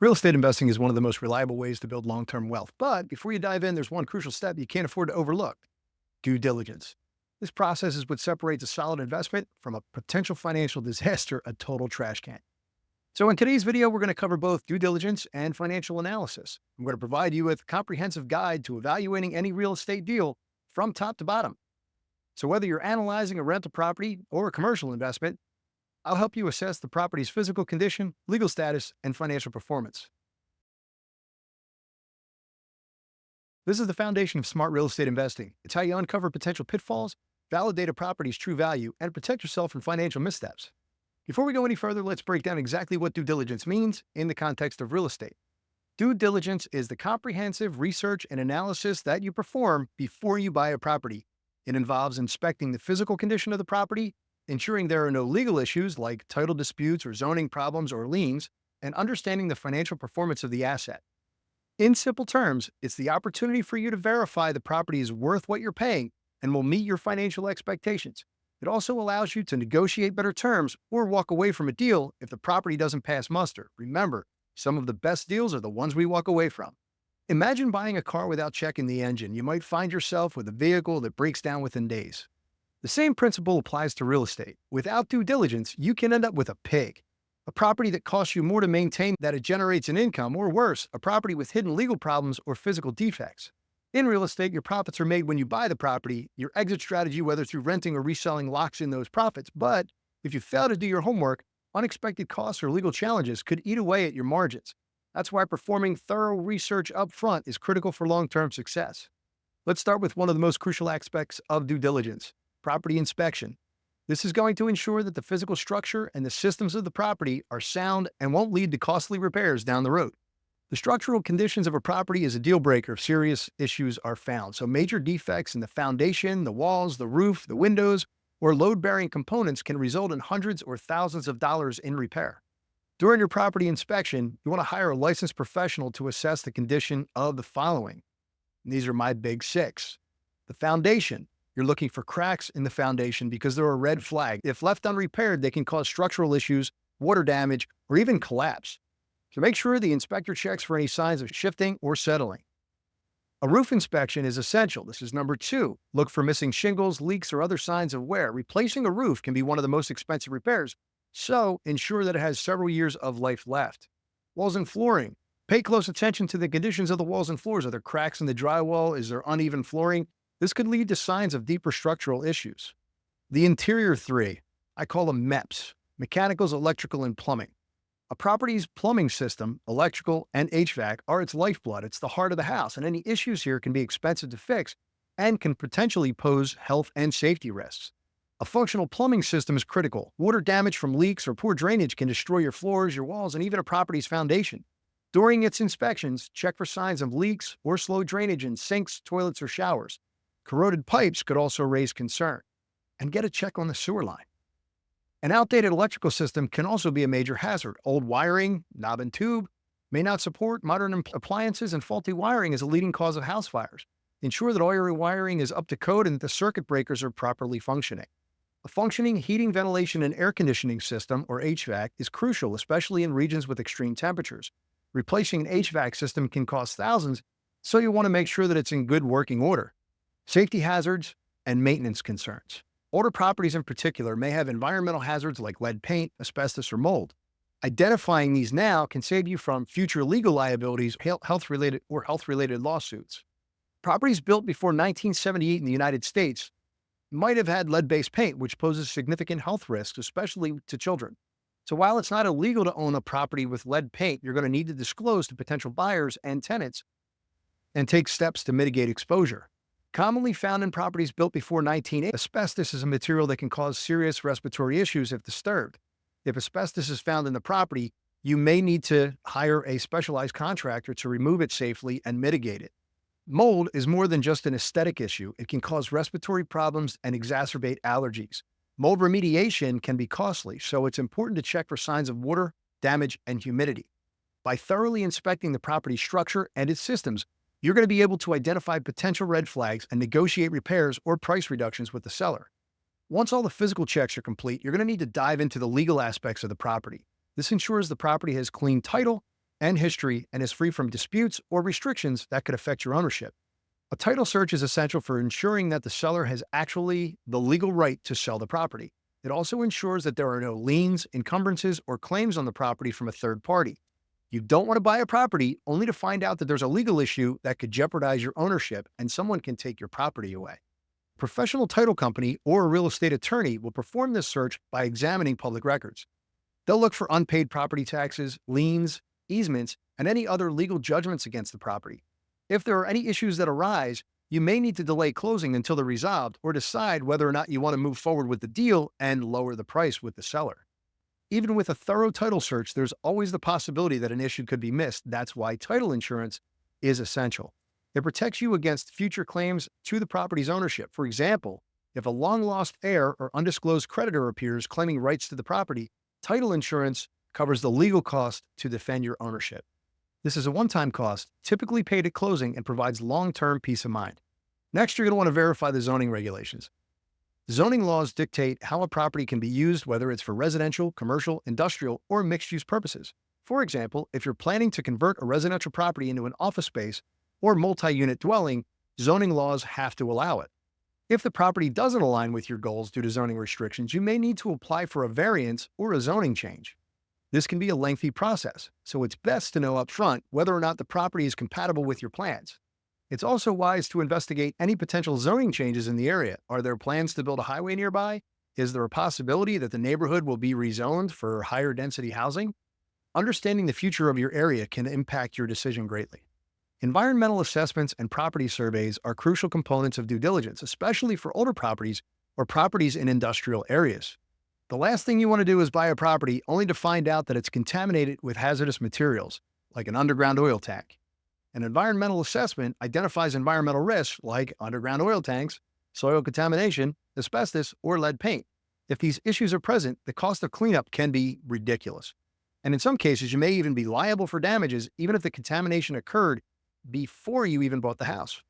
Real estate investing is one of the most reliable ways to build long-term wealth. But before you dive in, there's one crucial step you can't afford to overlook: due diligence. This process is what separates a solid investment from a potential financial disaster, a total trash can. So in today's video, we're going to cover both due diligence and financial analysis. I'm going to provide you with a comprehensive guide to evaluating any real estate deal from top to bottom. So whether you're analyzing a rental property or a commercial investment, I'll help you assess the property's physical condition, legal status, and financial performance. This is the foundation of smart real estate investing. It's how you uncover potential pitfalls, validate a property's true value, and protect yourself from financial missteps. Before we go any further, let's break down exactly what due diligence means in the context of real estate. Due diligence is the comprehensive research and analysis that you perform before you buy a property. It involves inspecting the physical condition of the property, ensuring there are no legal issues like title disputes or zoning problems or liens, and understanding the financial performance of the asset. In simple terms, it's the opportunity for you to verify the property is worth what you're paying and will meet your financial expectations. It also allows you to negotiate better terms or walk away from a deal if the property doesn't pass muster. Remember, some of the best deals are the ones we walk away from. Imagine buying a car without checking the engine. You might find yourself with a vehicle that breaks down within days. The same principle applies to real estate. Without due diligence, you can end up with a pig. A property that costs you more to maintain than it generates an income, or worse, a property with hidden legal problems or physical defects. In real estate, your profits are made when you buy the property. Your exit strategy, whether through renting or reselling, locks in those profits. But if you fail to do your homework, unexpected costs or legal challenges could eat away at your margins. That's why performing thorough research up front is critical for long-term success. Let's start with one of the most crucial aspects of due diligence: property inspection. This is going to ensure that the physical structure and the systems of the property are sound and won't lead to costly repairs down the road. The structural conditions of a property is a deal breaker if serious issues are found. So major defects in the foundation, the walls, the roof, the windows, or load-bearing components can result in hundreds or thousands of dollars in repair. During your property inspection, you want to hire a licensed professional to assess the condition of the following. And these are my big six. The foundation. You're looking for cracks in the foundation because they're a red flag. If left unrepaired, they can cause structural issues, water damage, or even collapse. So make sure the inspector checks for any signs of shifting or settling. A roof inspection is essential. This is number 2. Look for missing shingles, leaks, or other signs of wear. Replacing a roof can be one of the most expensive repairs, so ensure that it has several years of life left. Walls and flooring. Pay close attention to the conditions of the walls and floors. Are there cracks in the drywall? Is there uneven flooring? This could lead to signs of deeper structural issues. The interior 3, I call them MEPs: mechanicals, electrical, and plumbing. A property's plumbing system, electrical, and HVAC are its lifeblood. It's the heart of the house, and any issues here can be expensive to fix and can potentially pose health and safety risks. A functional plumbing system is critical. Water damage from leaks or poor drainage can destroy your floors, your walls, and even a property's foundation. During its inspections, check for signs of leaks or slow drainage in sinks, toilets, or showers. Corroded pipes could also raise concern. And get a check on the sewer line. An outdated electrical system can also be a major hazard. Old wiring, knob and tube, may not support modern appliances, and faulty wiring is a leading cause of house fires. Ensure that all your wiring is up to code and that the circuit breakers are properly functioning. A functioning heating, ventilation, and air conditioning system, or HVAC, is crucial, especially in regions with extreme temperatures. Replacing an HVAC system can cost thousands, so you want to make sure that it's in good working order. Safety hazards and maintenance concerns. Older properties in particular may have environmental hazards like lead paint, asbestos, or mold. Identifying these now can save you from future legal liabilities, health-related lawsuits. Properties built before 1978 in the United States might have had lead-based paint, which poses significant health risks, especially to children. So while it's not illegal to own a property with lead paint, you're going to need to disclose to potential buyers and tenants and take steps to mitigate exposure. Commonly found in properties built before 1980, asbestos is a material that can cause serious respiratory issues if disturbed. If asbestos is found in the property, you may need to hire a specialized contractor to remove it safely and mitigate it. Mold is more than just an aesthetic issue. It can cause respiratory problems and exacerbate allergies. Mold remediation can be costly, so it's important to check for signs of water, damage, and humidity. By thoroughly inspecting the property structure and its systems, you're going to be able to identify potential red flags and negotiate repairs or price reductions with the seller. Once all the physical checks are complete, you're going to need to dive into the legal aspects of the property. This ensures the property has clean title and history and is free from disputes or restrictions that could affect your ownership. A title search is essential for ensuring that the seller has actually the legal right to sell the property. It also ensures that there are no liens, encumbrances, or claims on the property from a third party. You don't want to buy a property only to find out that there's a legal issue that could jeopardize your ownership and someone can take your property away. A professional title company or a real estate attorney will perform this search by examining public records. They'll look for unpaid property taxes, liens, easements, and any other legal judgments against the property. If there are any issues that arise, you may need to delay closing until they're resolved or decide whether or not you want to move forward with the deal and lower the price with the seller. Even with a thorough title search, there's always the possibility that an issue could be missed. That's why title insurance is essential. It protects you against future claims to the property's ownership. For example, if a long-lost heir or undisclosed creditor appears claiming rights to the property, title insurance covers the legal cost to defend your ownership. This is a one-time cost, typically paid at closing, and provides long-term peace of mind. Next, you're going to want to verify the zoning regulations. Zoning laws dictate how a property can be used, whether it's for residential, commercial, industrial, or mixed-use purposes. For example, if you're planning to convert a residential property into an office space or multi-unit dwelling, zoning laws have to allow it. If the property doesn't align with your goals due to zoning restrictions, you may need to apply for a variance or a zoning change. This can be a lengthy process, so it's best to know upfront whether or not the property is compatible with your plans. It's also wise to investigate any potential zoning changes in the area. Are there plans to build a highway nearby? Is there a possibility that the neighborhood will be rezoned for higher density housing? Understanding the future of your area can impact your decision greatly. Environmental assessments and property surveys are crucial components of due diligence, especially for older properties or properties in industrial areas. The last thing you want to do is buy a property only to find out that it's contaminated with hazardous materials, like an underground oil tank. An environmental assessment identifies environmental risks like underground oil tanks, soil contamination, asbestos, or lead paint. If these issues are present, the cost of cleanup can be ridiculous. And in some cases, you may even be liable for damages even if the contamination occurred before you even bought the house.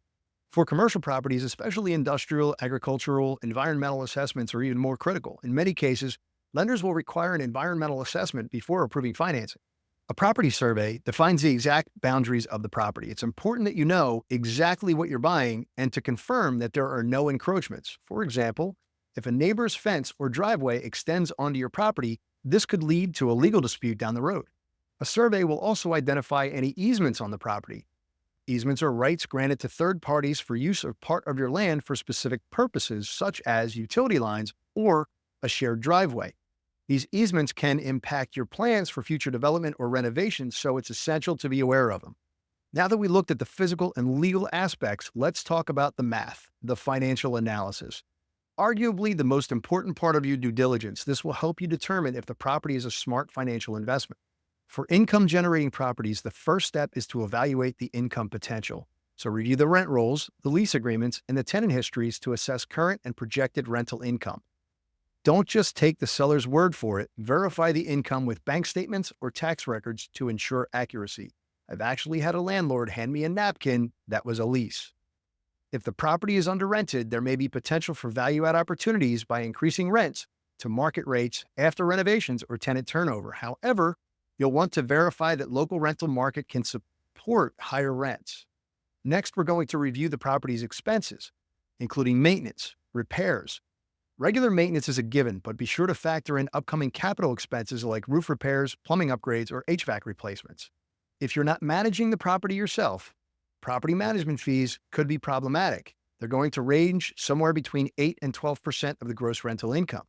For commercial properties, especially industrial, agricultural, environmental assessments are even more critical. In many cases, lenders will require an environmental assessment before approving financing. A property survey defines the exact boundaries of the property. It's important that you know exactly what you're buying and to confirm that there are no encroachments. For example, if a neighbor's fence or driveway extends onto your property, this could lead to a legal dispute down the road. A survey will also identify any easements on the property. Easements are rights granted to third parties for use of part of your land for specific purposes, such as utility lines or a shared driveway. These easements can impact your plans for future development or renovation, so it's essential to be aware of them. Now that we looked at the physical and legal aspects, let's talk about the math, the financial analysis. Arguably the most important part of your due diligence, this will help you determine if the property is a smart financial investment. For income-generating properties, the first step is to evaluate the income potential. So review the rent rolls, the lease agreements, and the tenant histories to assess current and projected rental income. Don't just take the seller's word for it. Verify the income with bank statements or tax records to ensure accuracy. I've actually had a landlord hand me a napkin that was a lease. If the property is under-rented, there may be potential for value-add opportunities by increasing rents to market rates after renovations or tenant turnover. However, you'll want to verify that local rental market can support higher rents. Next, we're going to review the property's expenses, including maintenance, repairs. Regular maintenance is a given, but be sure to factor in upcoming capital expenses like roof repairs, plumbing upgrades, or HVAC replacements. If you're not managing the property yourself, property management fees could be problematic. They're going to range somewhere between 8 and 12% of the gross rental income.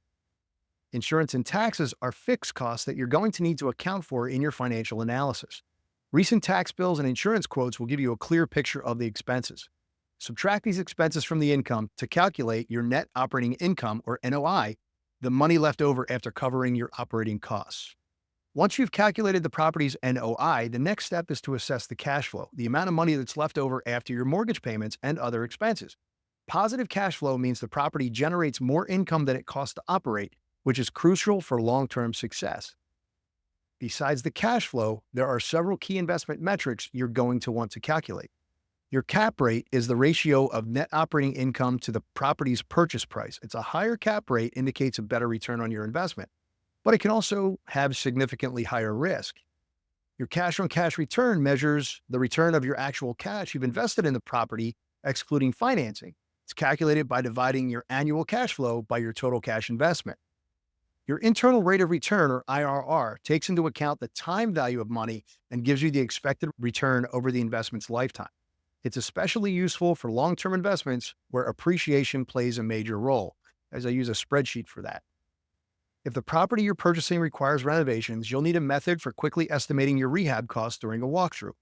Insurance and taxes are fixed costs that you're going to need to account for in your financial analysis. Recent tax bills and insurance quotes will give you a clear picture of the expenses. Subtract these expenses from the income to calculate your net operating income, or NOI, the money left over after covering your operating costs. Once you've calculated the property's NOI, the next step is to assess the cash flow, the amount of money that's left over after your mortgage payments and other expenses. Positive cash flow means the property generates more income than it costs to operate, which is crucial for long-term success. Besides the cash flow, there are several key investment metrics you're going to want to calculate. Your cap rate is the ratio of net operating income to the property's purchase price. It's a higher cap rate indicates a better return on your investment, but it can also have significantly higher risk. Your cash on cash return measures the return of your actual cash you've invested in the property, excluding financing. It's calculated by dividing your annual cash flow by your total cash investment. Your internal rate of return, or IRR, takes into account the time value of money and gives you the expected return over the investment's lifetime. It's especially useful for long-term investments where appreciation plays a major role, as I use a spreadsheet for that. If the property you're purchasing requires renovations, you'll need a method for quickly estimating your rehab costs during a walkthrough.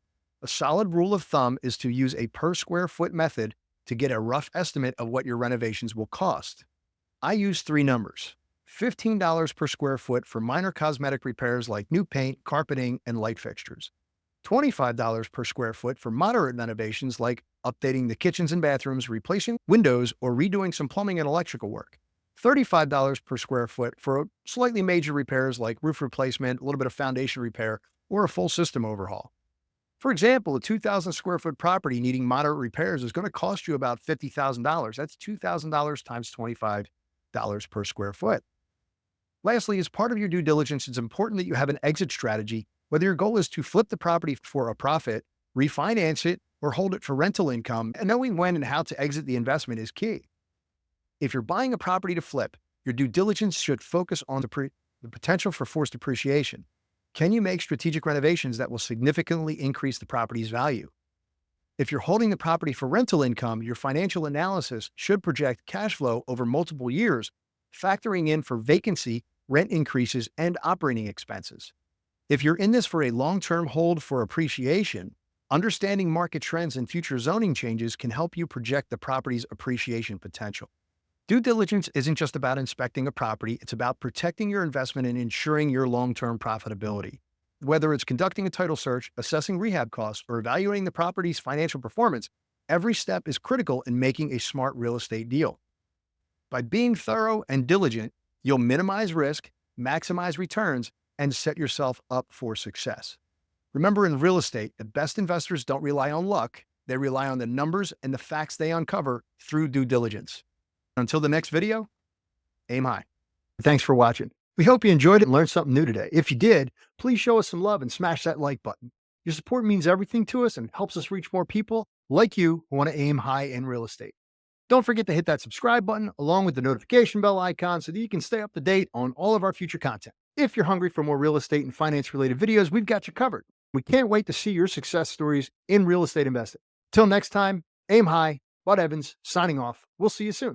A solid rule of thumb is to use a per square foot method to get a rough estimate of what your renovations will cost. I use three numbers: $15 per square foot for minor cosmetic repairs like new paint, carpeting, and light fixtures; $25 per square foot for moderate renovations like updating the kitchens and bathrooms, replacing windows, or redoing some plumbing and electrical work; $35 per square foot for slightly major repairs like roof replacement, a little bit of foundation repair, or a full system overhaul. For example, a 2,000 square foot property needing moderate repairs is going to cost you about $50,000. That's $2,000 times $25 per square foot. Lastly, as part of your due diligence, it's important that you have an exit strategy, whether your goal is to flip the property for a profit, refinance it, or hold it for rental income. And knowing when and how to exit the investment is key. If you're buying a property to flip, your due diligence should focus on the potential for forced depreciation. Can you make strategic renovations that will significantly increase the property's value? If you're holding the property for rental income, your financial analysis should project cash flow over multiple years, factoring in for vacancy, rent increases, and operating expenses. If you're in this for a long-term hold for appreciation, understanding market trends and future zoning changes can help you project the property's appreciation potential. Due diligence isn't just about inspecting a property, it's about protecting your investment and ensuring your long-term profitability. Whether it's conducting a title search, assessing rehab costs, or evaluating the property's financial performance, every step is critical in making a smart real estate deal. By being thorough and diligent, you'll minimize risk, maximize returns, and set yourself up for success. Remember, in real estate, the best investors don't rely on luck, they rely on the numbers and the facts they uncover through due diligence. Until the next video, aim high. Thanks for watching. We hope you enjoyed it and learned something new today. If you did, please show us some love and smash that like button. Your support means everything to us and helps us reach more people like you who want to aim high in real estate. Don't forget to hit that subscribe button along with the notification bell icon so that you can stay up to date on all of our future content. If you're hungry for more real estate and finance related videos, we've got you covered. We can't wait to see your success stories in real estate investing. Till next time, aim high. Bud Evans signing off. We'll see you soon.